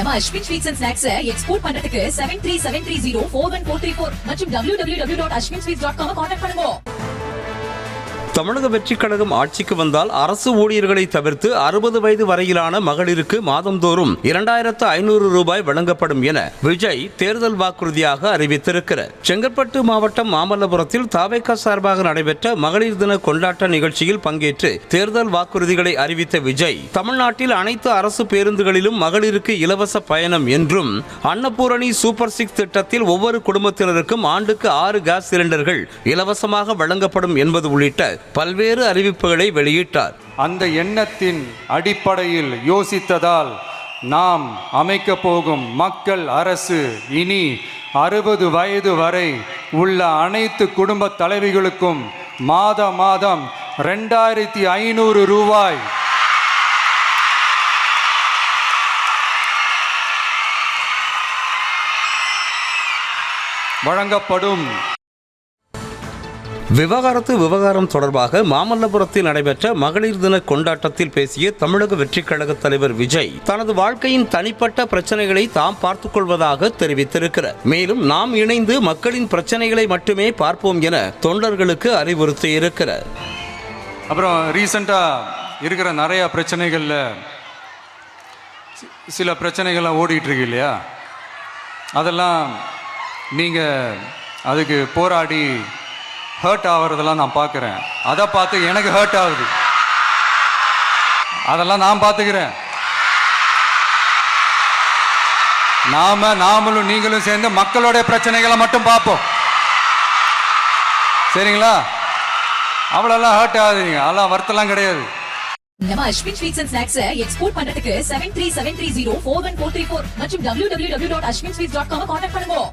நம்ம Ashwin sweets and snacks export பண்றதுக்கு 7373041434 மற்றும் www.ashwinsweets.com கான்டாக்ட் பண்ணுங்க. தமிழக வெற்றிக் கழகம் ஆட்சிக்கு வந்தால் அரசு ஊழியர்களை தவிர்த்து 60 வயது வரையிலான மகளிருக்கு மாதந்தோறும் 2500 ரூபாய் வழங்கப்படும் என விஜய் தேர்தல் வாக்குறுதியாக அறிவித்திருக்கிறார். செங்கற்பட்டு மாவட்டம் மாமல்லபுரத்தில் தாவேகா சார்பாக நடைபெற்ற மகளிர் தின கொண்டாட்ட நிகழ்ச்சியில் பங்கேற்று தேர்தல் வாக்குறுதிகளை அறிவித்த விஜய், தமிழ்நாட்டில் அனைத்து அரசு பேருந்துகளிலும் மகளிருக்கு இலவச பயணம் என்றும், அன்னபூரணி சூப்பர் 6 திட்டத்தில் ஒவ்வொரு குடும்பத்தினருக்கும் ஆண்டுக்கு 6 கேஸ் சிலிண்டர்கள் இலவசமாக வழங்கப்படும் என்பது உள்ளிட்ட பல்வேறு அறிவிப்புகளை வெளியிட்டார். அந்த எண்ணத்தின் அடிப்படையில் யோசித்ததால் நாம் அமைக்க போகும் மக்கள் அரசு இனி 60 வயது வரை உள்ள அனைத்து குடும்ப தலைவிகளுக்கும் மாதம் 2500 ரூபாய் வழங்கப்படும். விவகாரம் தொடர்பாக மாமல்லபுரத்தில் நடைபெற்ற மகளிர் தின கொண்டாட்டத்தில் பேசிய தமிழக வெற்றிக் கழக தலைவர் விஜய், தனது வாழ்க்கையின் தனிப்பட்ட பிரச்சனைகளை தாம் பார்த்துக் கொள்வதாக தெரிவித்திருக்கிறார். மேலும் நாம் இணைந்து மக்களின் பிரச்சனைகளை மட்டுமே பார்ப்போம் என தொண்டர்களுக்கு அறிவுறுத்தி இருக்கிறார். அப்புறம் ரீசெண்டா இருக்கிற நிறைய பிரச்சனைகள்ல சில பிரச்சனைகள்லாம் ஓடிட்டு இருக்கு இல்லையா, அதெல்லாம் நீங்க அதுக்கு போராடி ஹர்ட் ஆகிறதெல்லாம் நான் பார்க்குறேன். அதை பார்த்து எனக்கு ஹர்ட் ஆகுது. அதெல்லாம் நான் பார்த்துக்கிறேன். நாமளும் நீங்களும் சேர்ந்து மக்களோட பிரச்சனைகளை மட்டும் பார்ப்போம். சரிங்களா? அவ்வளோலாம் ஹர்ட் ஆகுதுங்க. அதெல்லாம் வருத்தலாம் கிடையாது. நம்ம Ashwin sweets and snacks export பண்றதுக்கு 7373041434 மற்றும் www.ashwinsweets.com கான்டாக்ட் பண்ணுங்க.